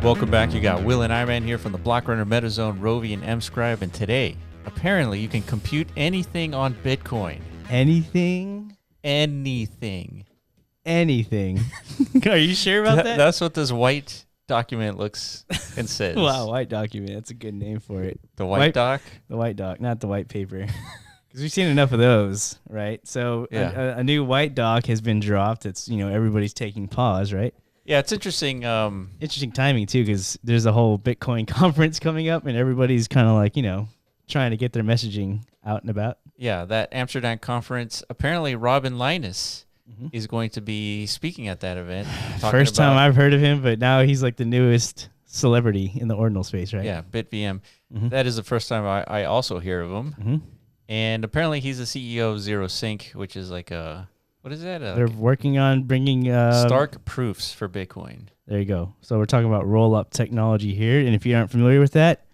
Welcome back. You got Will and Iman here from the Block Runner MetaZone, Rovi, and MScribe. And today, apparently, you can compute anything on Bitcoin. Anything? Anything. Anything. Are you sure about that? That's what this white document looks and says. Wow, white document. That's a good name for it. The white doc? The white doc, not the white paper. Because we've seen enough of those, right? So Yeah. a new white doc has been dropped. It's, everybody's taking pause, right? Yeah, it's interesting. Interesting timing, too, because there's a whole Bitcoin conference coming up, and everybody's kind of like, trying to get their messaging out and about. Yeah, that Amsterdam conference. Apparently, Robin Linus is going to be speaking at that event. First time I've heard of him, but now he's like the newest celebrity in the ordinal space, right? Yeah, BitVM. That is the first time I also hear of him. And apparently, he's the CEO of Zero Sync, which is like a... What is that? They're working on bringing... Stark proofs for Bitcoin. There you go. So we're talking about roll-up technology here. And if you aren't familiar with that,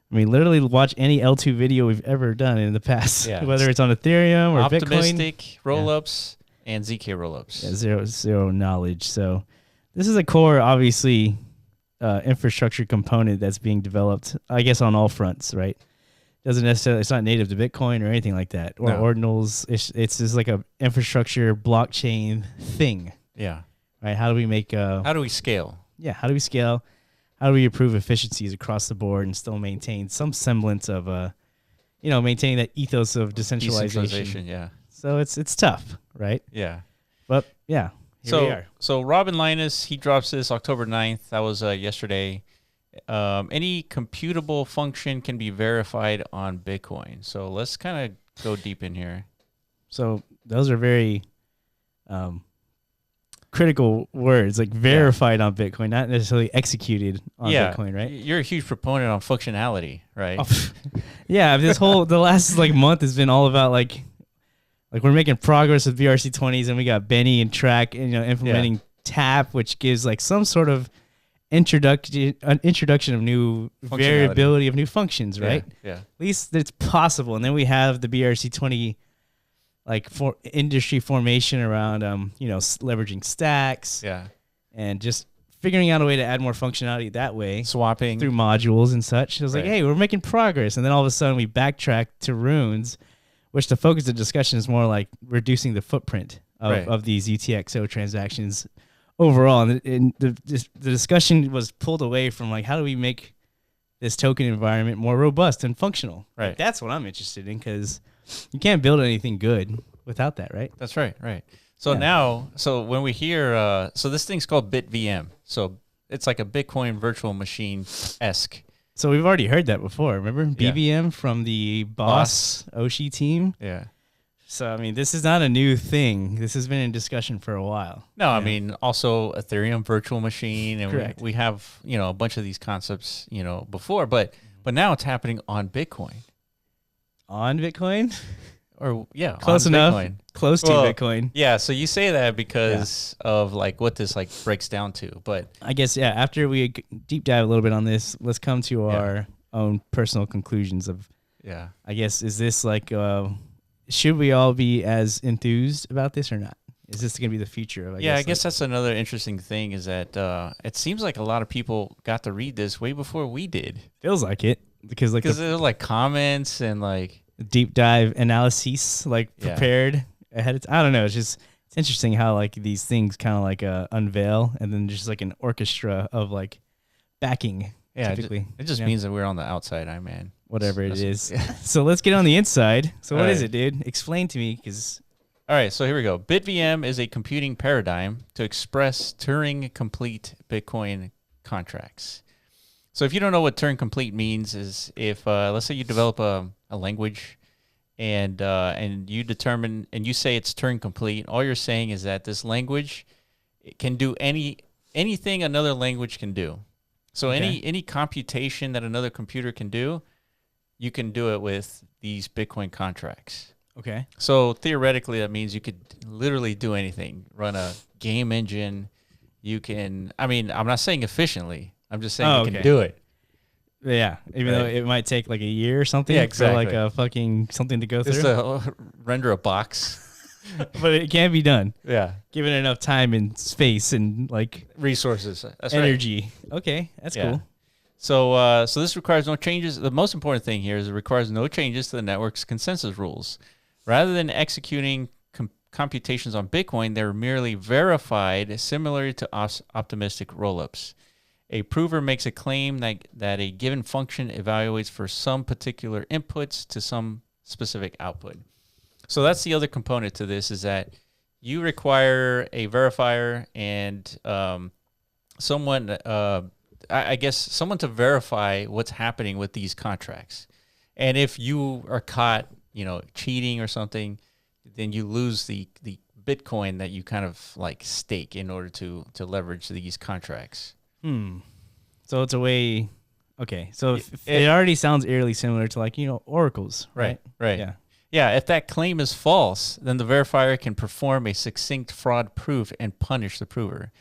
literally watch any L2 video we've ever done in the past, whether it's on Ethereum or Bitcoin. Optimistic roll-ups and ZK roll-ups. Yeah, zero knowledge. So this is a core, obviously, infrastructure component that's being developed, I guess, on all fronts, right? Doesn't necessarily, it's not native to Bitcoin or anything like that, or Ordinals. It's just like a infrastructure blockchain thing. Yeah. Right. How do we make? How do we scale? Yeah. How do we scale? How do we improve efficiencies across the board and still maintain some semblance of maintaining that ethos of decentralization? Yeah. So it's tough, right? Yeah. But yeah. Here we are. So Robin Linus, he drops this October 9th. That was yesterday. Any computable function can be verified on Bitcoin. So let's kind of go deep in here. So those are very critical words, like verified on Bitcoin, not necessarily executed on Bitcoin, right? You're a huge proponent on functionality, right? Yeah, the last month has been all about like we're making progress with BRC20s, and we got Benny and Track, and implementing Tap, which gives like some sort of introduction of new variability of new functions, right? Yeah. At least it's possible. And then we have the BRC20 for industry formation around leveraging stacks. Yeah. And just figuring out a way to add more functionality that way. Swapping through modules and such. It was like, hey, we're making progress. And then all of a sudden we backtrack to runes, which the focus of the discussion is more like reducing the footprint of these UTXO transactions overall. And the discussion was pulled away from how do we make this token environment more robust and functional? Right. That's what I'm interested in, because you can't build anything good without that, right? That's right. So now, when we hear, so this thing's called BitVM. So it's like a Bitcoin virtual machine-esque. So we've already heard that before. Remember BVM from the Boss Oshi team? Yeah. So, this is not a new thing. This has been in discussion for a while. No, also Ethereum virtual machine. And we have, a bunch of these concepts, before. But now it's happening on Bitcoin. On Bitcoin? Close enough. Bitcoin. Close to Bitcoin. Yeah, so you say that because of what this breaks down to. But I guess, after we deep dive a little bit on this, let's come to our own personal conclusions of, I guess, is this should we all be as enthused about this or not? Is this going to be the future of? I guess that's another interesting thing, is that it seems like a lot of people got to read this way before we did. Feels like it, because there's comments and deep dive analyses prepared ahead of time. I don't know. It's interesting how these things kind of unveil, and then just an orchestra of backing. Yeah, typically. It just means that we're on the outside, man. Whatever it is. Yeah. So let's get on the inside. So what is it, dude? Explain to me, because... All right, so here we go. BitVM is a computing paradigm to express Turing-complete Bitcoin contracts. So if you don't know what Turing-complete means, is if, let's say you develop a language and you determine, and you say it's Turing-complete, all you're saying is that this language can do anything another language can do. So any computation that another computer can do, you can do it with these Bitcoin contracts. Okay. So theoretically, that means you could literally do anything. Run a game engine. You can, I'm not saying efficiently. I'm just saying you can do it. Yeah. Even though it might take a year or something. Yeah, exactly. For a fucking something to go through. Just to render a box. but it can be done. Yeah. Given enough time and space and like resources. That's energy. Right. Okay, that's cool. So this requires no changes. The most important thing here is it requires no changes to the network's consensus rules. Rather than executing computations on Bitcoin, they're merely verified, similar to optimistic rollups. A prover makes a claim that a given function evaluates for some particular inputs to some specific output. So that's the other component to this, is that you require a verifier and someone, I guess, someone to verify what's happening with these contracts. And if you are caught, cheating or something, then you lose the Bitcoin that you kind of like stake in order to leverage these contracts. So it's a way. Okay, so it already sounds eerily similar to like oracles, right? Right. Yeah. If that claim is false, then the verifier can perform a succinct fraud proof and punish the prover.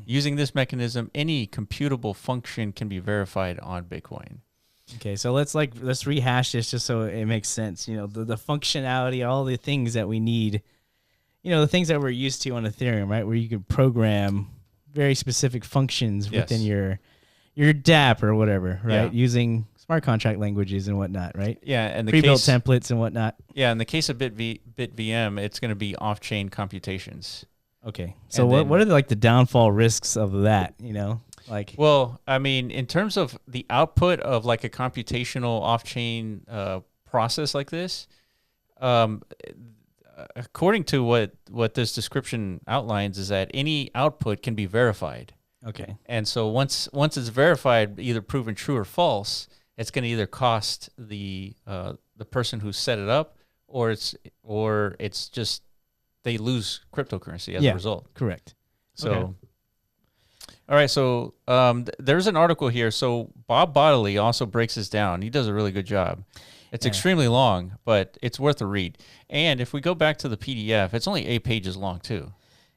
Using this mechanism, any computable function can be verified on Bitcoin. Okay, so let's rehash this just so it makes sense. The functionality, all the things that we need. The things that we're used to on Ethereum, right? Where you can program very specific functions within your dApp or whatever, right? Yeah. Using smart contract languages and whatnot, right? Yeah, and the pre-built templates and whatnot. Yeah, in the case of BitVM, it's going to be off-chain computations. Okay, so what are the downfall risks of that? Well, I mean, in terms of the output of like a computational off-chain process like this, according to what this description outlines, is that any output can be verified. Okay. And so once it's verified, either proven true or false, it's going to either cost the person who set it up, or it's just they lose cryptocurrency as a result. Correct. So, okay. All right. So there's an article here. So Bob Bodley also breaks this down. He does a really good job. It's extremely long, but it's worth a read. And if we go back to the PDF, it's only 8 pages long too.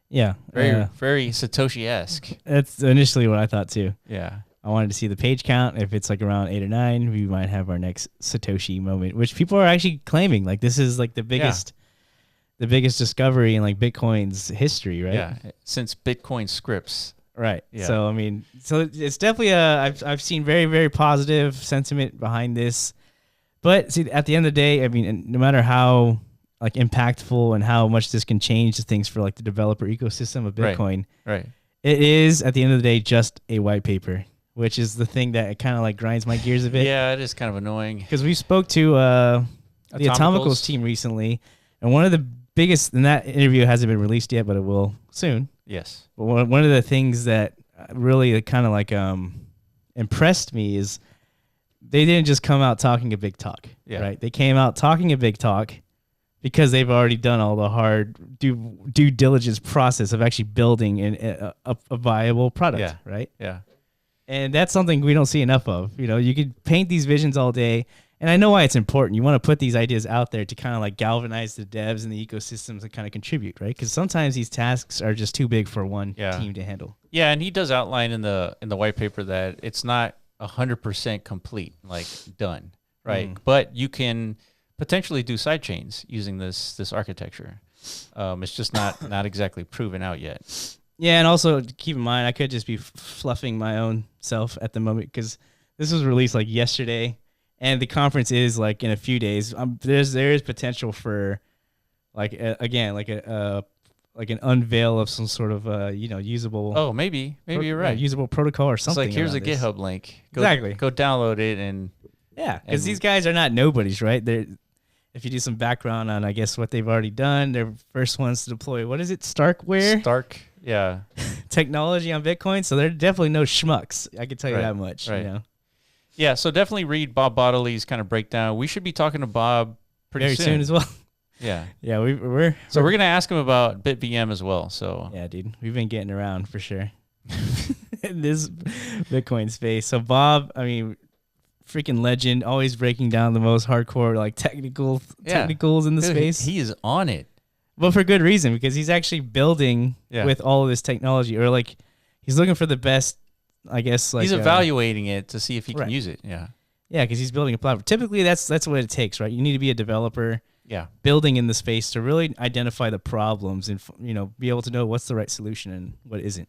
Yeah. Very Satoshi-esque. That's initially what I thought too. Yeah. I wanted to see the page count. If it's like around 8 or 9, we might have our next Satoshi moment, which people are actually claiming. Like this is like the biggest discovery in like Bitcoin's history, right? Yeah. Since Bitcoin scripts. Right. Yeah. So, I mean, it's definitely I've seen very, very positive sentiment behind this. But see, at the end of the day, I mean, no matter how like impactful and how much this can change things for like the developer ecosystem of Bitcoin, right? It is at the end of the day just a white paper, which is the thing that kind of like grinds my gears a bit. Yeah, it is kind of annoying. Because we spoke to the Atomicals team recently, and one of the biggest, and that interview hasn't been released yet, but it will soon. Yes. But one of the things that really kind of like impressed me is they didn't just come out talking a big talk, right? They came out talking a big talk because they've already done all the hard due diligence process of actually building a viable product, right? Yeah. And that's something we don't see enough of. You could paint these visions all day, and I know why it's important. You want to put these ideas out there to kind of like galvanize the devs and the ecosystems and kind of contribute, right? Because sometimes these tasks are just too big for one team to handle. Yeah, and he does outline in the white paper that it's not 100% complete, like done, right? But you can potentially do sidechains using this architecture. It's just not exactly proven out yet. Yeah, and also keep in mind, I could just be fluffing my own self at the moment because this was released like yesterday, and the conference is like in a few days. There is potential for like like an unveil of some sort of usable. Oh, maybe you're right. Usable protocol or something. It's like here's a GitHub link. Go download it and. Yeah, because these guys are not nobodies, right? If you do some background on, I guess, what they've already done, they're first ones to deploy, what is it, Starkware? Yeah. Technology on Bitcoin, so they're definitely no schmucks. I can tell you that much. Right. Yeah, so definitely read Bob Bodley's kind of breakdown. We should be talking to Bob very soon as well. Yeah. Yeah, we're going to ask him about BitVM as well. So yeah, dude, we've been getting around for sure in this Bitcoin space. So Bob, I mean, freaking legend, always breaking down the most hardcore like technicals in the space. He is on it. But for good reason, because he's actually building with all of this technology, or like he's looking for the best, I guess. Like he's evaluating it to see if he can use it. Yeah. Yeah, because he's building a platform. Typically, that's what it takes, right? You need to be a developer. building in the space to really identify the problems and, be able to know what's the right solution and what isn't,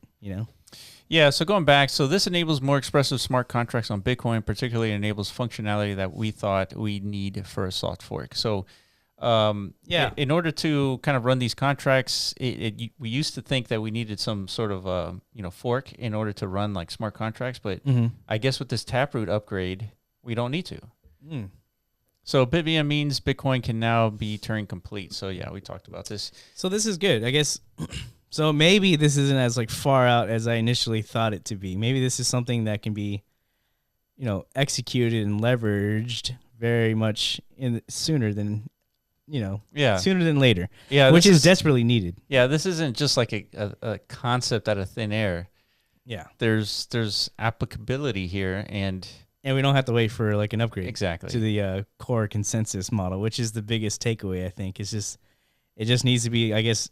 Yeah, so going back, so this enables more expressive smart contracts on Bitcoin, particularly enables functionality that we thought we need for a soft fork. So in order to kind of run these contracts, we used to think that we needed some sort of fork in order to run like smart contracts, but I guess with this taproot upgrade, we don't need to. So BitVM means Bitcoin can now be Turing complete. So yeah, we talked about this. So this is good, I guess. So maybe this isn't as like far out as I initially thought it to be. Maybe this is something that can be, executed and leveraged very much sooner than later. Yeah, which is desperately needed. Yeah, this isn't just like a concept out of thin air. Yeah, there's applicability here, and we don't have to wait for like an upgrade to the core consensus model, which is the biggest takeaway. I think it just needs to be, I guess,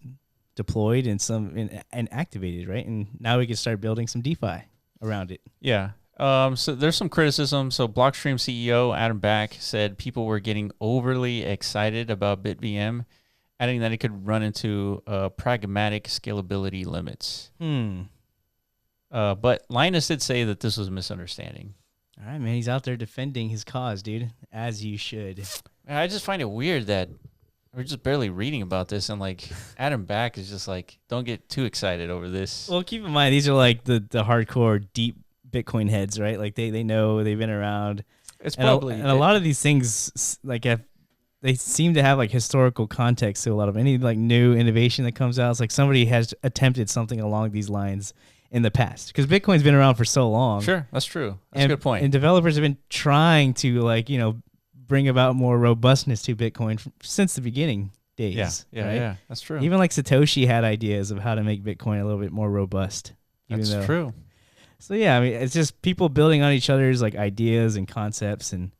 deployed and activated, right? And now we can start building some DeFi around it. Yeah. So there's some criticism. So Blockstream CEO Adam Back said people were getting overly excited about BitVM, adding that it could run into pragmatic scalability limits. But Linus did say that this was a misunderstanding. All right, man. He's out there defending his cause, dude, as you should. I just find it weird that we're just barely reading about this, and like Adam Back is just like, don't get too excited over this. Well, keep in mind, these are like the hardcore deep Bitcoin heads, right? Like they know, they've been around. It's probably and a lot of these things like they seem to have like historical context to a lot of any like new innovation that comes out. It's like somebody has attempted something along these lines in the past, because Bitcoin's been around for so long. Sure, that's true. That's a good point. And developers have been trying to like bring about more robustness to Bitcoin since the beginning days. Yeah, that's true. Even like Satoshi had ideas of how to make Bitcoin a little bit more robust. That's true. So yeah, I mean, it's just people building on each other's like ideas and concepts, and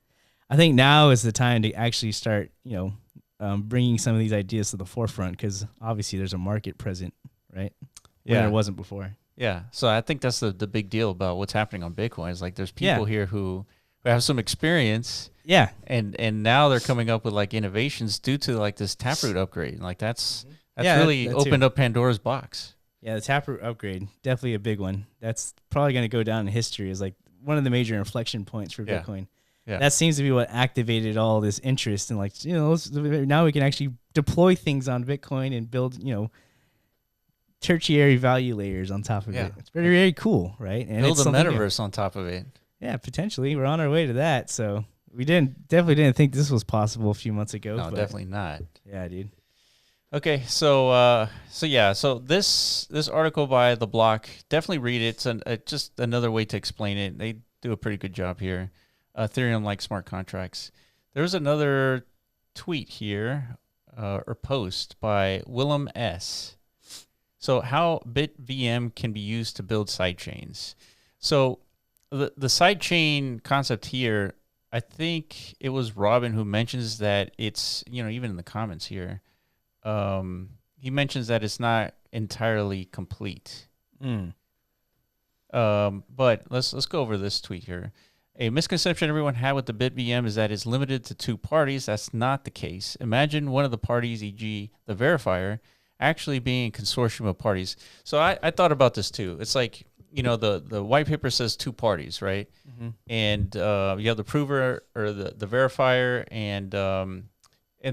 I think now is the time to actually start, bringing some of these ideas to the forefront, because obviously there's a market present, right? Where there wasn't before. Yeah, so I think that's the big deal about what's happening on Bitcoin. Is like there's people here who have some experience. Yeah, and now they're coming up with like innovations due to like this taproot upgrade. Like that's really opened up Pandora's box. Yeah, the taproot upgrade, definitely a big one. That's probably going to go down in history as like one of the major inflection points for Bitcoin. Yeah. That seems to be what activated all this interest, and like now we can actually deploy things on Bitcoin and build tertiary value layers on top of it. It's very, very cool, right? And build a metaverse on top of it. Yeah, potentially. We're on our way to that. So we definitely didn't think this was possible a few months ago. No, definitely not. Yeah, dude. Okay, so this article by TheBlock, definitely read it. It's just another way to explain it. They do a pretty good job here. Ethereum like smart contracts. There's another tweet here or post by Willem S. So how BitVM can be used to build sidechains. So the sidechain concept here, I think it was Robin who mentions that it's, even in the comments here, he mentions that it's not entirely complete. But let's go over this tweet here. A misconception everyone had with the BitVM is that it's limited to two parties. That's not the case. Imagine one of the parties, e.g. the verifier, actually being a consortium of parties. So I thought about this too. It's like, the white paper says two parties, right? Mm-hmm. And you have the prover or the verifier, and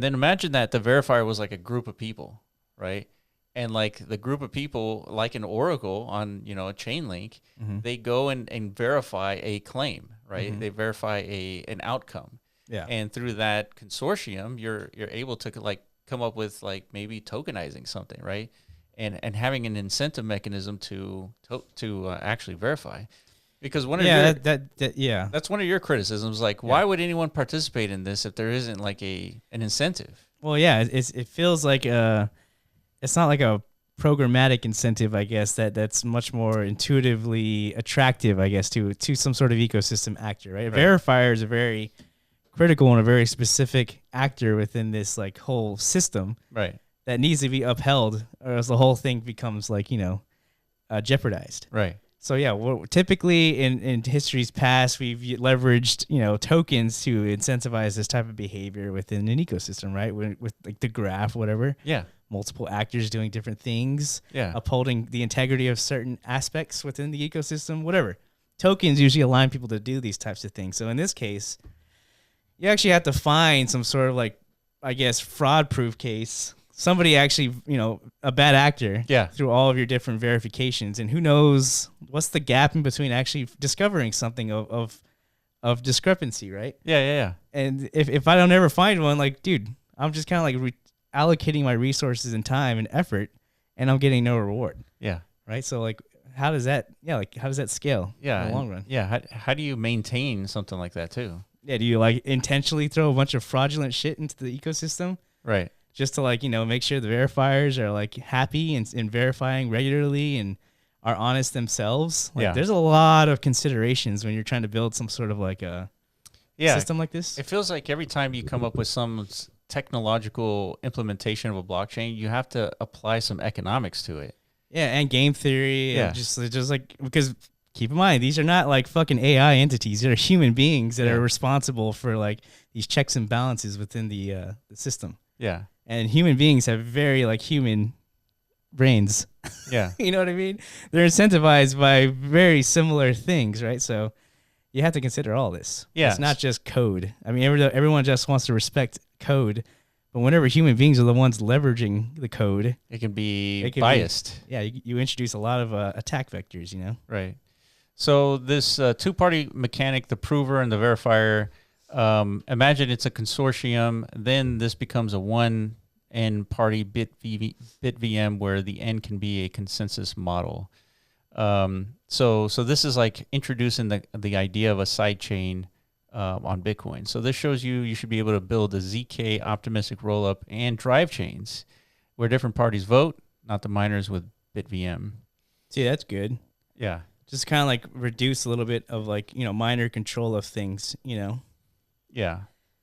then imagine that the verifier was like a group of people, right? And like the group of people, like an oracle on, a chain link, they go and verify a claim, right? They verify an outcome. Yeah. And through that consortium, you're able to like come up with like maybe tokenizing something, right? And having an incentive mechanism to actually verify. Because one of that's one of your criticisms. Like, why would anyone participate in this if there isn't like an incentive? Well, yeah, it feels like it's not like a programmatic incentive, I guess, that's much more intuitively attractive, I guess, to some sort of ecosystem actor, right? A verifier is a very critical and a very specific actor within this like whole system, right? That needs to be upheld, or else the whole thing becomes like jeopardized, right? So yeah, typically in history's past, we've leveraged tokens to incentivize this type of behavior within an ecosystem, right? With like the graph, whatever. Yeah. Multiple actors doing different things. Yeah. Upholding the integrity of certain aspects within the ecosystem, whatever. Tokens usually align people to do these types of things. So in this case, you actually have to find some sort of like, I guess, fraud-proof case. Somebody actually, a bad actor through all of your different verifications. And who knows what's the gap in between actually discovering something of discrepancy, right? Yeah. And if I don't ever find one, like, dude, I'm just kind of like allocating my resources and time and effort, and I'm getting no reward. Yeah. Right? So, like, how does that scale in the long run? Yeah. How do you maintain something like that too? Yeah. Do you like intentionally throw a bunch of fraudulent shit into the ecosystem? Right. Just to like, make sure the verifiers are like happy and verifying regularly and are honest themselves. Like there's a lot of considerations when you're trying to build some sort of like a system like this. It feels like every time you come up with some technological implementation of a blockchain, you have to apply some economics to it. Yeah, and game theory. Yeah. And just like, because keep in mind, these are not like fucking AI entities. They're human beings that are responsible for like these checks and balances within the system. Yeah. And human beings have very like human brains. Yeah. You know what I mean? They're incentivized by very similar things, right? So you have to consider all this. Yeah. It's not just code. I mean, everyone just wants to respect code. But whenever human beings are the ones leveraging the code, it can be biased. You introduce a lot of attack vectors, Right. So this two-party mechanic, the prover and the verifier, imagine it's a consortium. Then this becomes a one-N party BitVM where the N can be a consensus model. So this is like introducing the idea of a sidechain on Bitcoin. So this shows you should be able to build a ZK optimistic rollup and drive chains where different parties vote, not the miners with BitVM. See, that's good. Yeah. Just kind of like reduce a little bit of like, miner control of things, Yeah.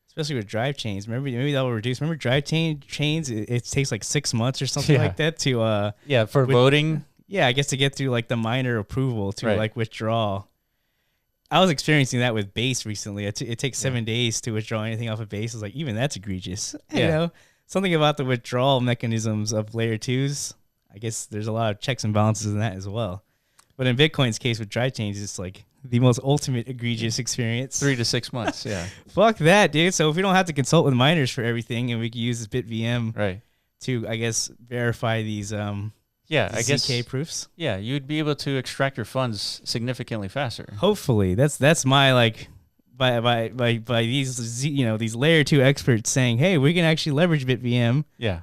Especially with drive chains. Maybe that will reduce. Remember drive chains? It takes like 6 months or something like that to for voting. Yeah, I guess to get through like the miner approval to like withdraw. I was experiencing that with Base recently. It takes 7 days to withdraw anything off of Base. I was like, even that's egregious. Something about the withdrawal mechanisms of layer 2s. I guess there's a lot of checks and balances in that as well. But in Bitcoin's case with drive chains, it's like the most ultimate egregious experience. 3 to 6 months, yeah. Fuck that, dude. So if we don't have to consult with miners for everything and we can use this BitVM to, I guess, verify these ZK proofs. Yeah, you'd be able to extract your funds significantly faster. Hopefully. That's my like by these these layer 2 experts saying, "Hey, we can actually leverage BitVM." Yeah.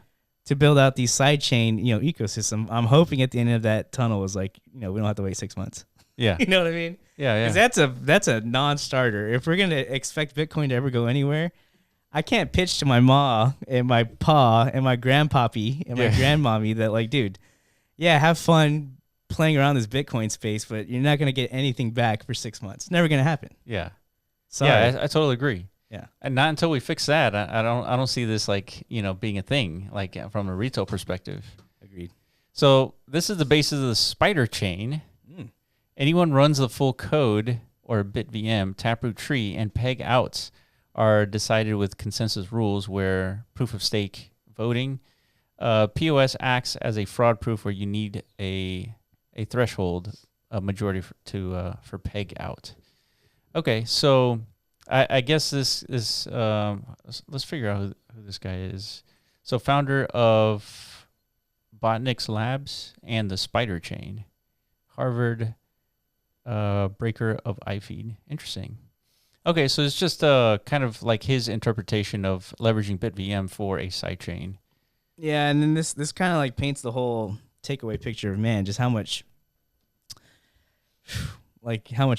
To build out these sidechain, ecosystem. I'm hoping at the end of that tunnel is like, we don't have to wait 6 months. Yeah. You know what I mean? Yeah. Because that's a non-starter. If we're gonna expect Bitcoin to ever go anywhere, I can't pitch to my ma and my pa and my grandpappy and my grandmommy that like, dude, have fun playing around this Bitcoin space, but you're not gonna get anything back for 6 months. Never gonna happen. Yeah. Sorry. Yeah, I totally agree. Yeah. And not until we fix that, I don't see this like, being a thing, like from a retail perspective. Agreed. So this is the basis of the Spiderchain. Anyone runs the full code or BitVM, taproot tree, and peg outs are decided with consensus rules where proof of stake voting. POS acts as a fraud proof where you need a threshold, a majority for peg out. Okay, so I guess this is let's figure out who this guy is. So founder of Botniks Labs and the Spiderchain, Harvard breaker of iFeed. Interesting. Okay, so it's just kind of like his interpretation of leveraging BitVM for a sidechain. Yeah, and then this kind of like paints the whole takeaway picture of just how much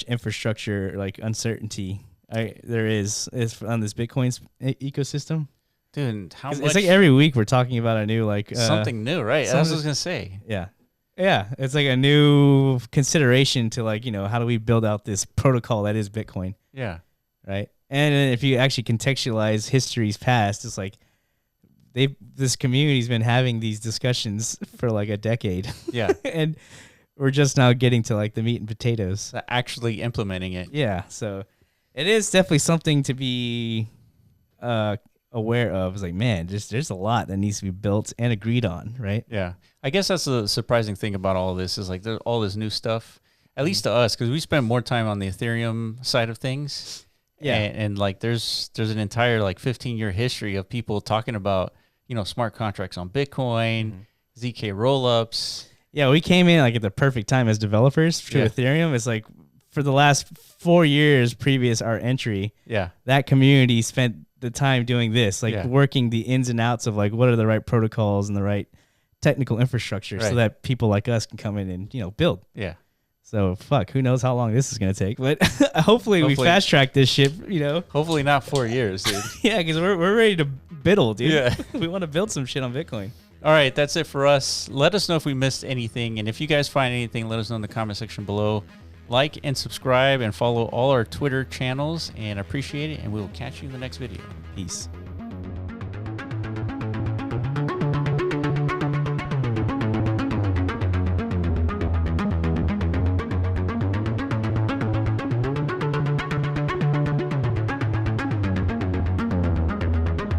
infrastructure like uncertainty there is on this Bitcoin's ecosystem. Dude, how much? It's like every week we're talking about a new like something new, right? That's what I was gonna say. Yeah, it's like a new consideration to like how do we build out this protocol that is Bitcoin? Yeah, right. And then if you actually contextualize history's past, it's like this community's been having these discussions for like a decade. Yeah, and we're just now getting to like the meat and potatoes. Actually implementing it. Yeah, so it is definitely something to be aware of. It's like, man, there's a lot that needs to be built and agreed on, right? Yeah. I guess that's the surprising thing about all of this is like there's all this new stuff, at least to us, because we spend more time on the Ethereum side of things. Yeah. And like there's an entire like 15-year history of people talking about, smart contracts on Bitcoin, ZK rollups. Yeah, we came in like at the perfect time as developers to Ethereum. It's like for the last 4 years previous our entry, that community spent the time doing this, like working the ins and outs of like what are the right protocols and the right technical infrastructure so that people like us can come in and, build. Yeah. So who knows how long this is going to take, but hopefully we fast track this shit, Hopefully not 4 years, dude. Yeah, because we're ready to biddle, dude. Yeah. We want to build some shit on Bitcoin. All right, that's it for us. Let us know if we missed anything, and if you guys find anything, let us know in the comment section below. Like and subscribe and follow all our Twitter channels, and appreciate it, and we will catch you in the next video. Peace.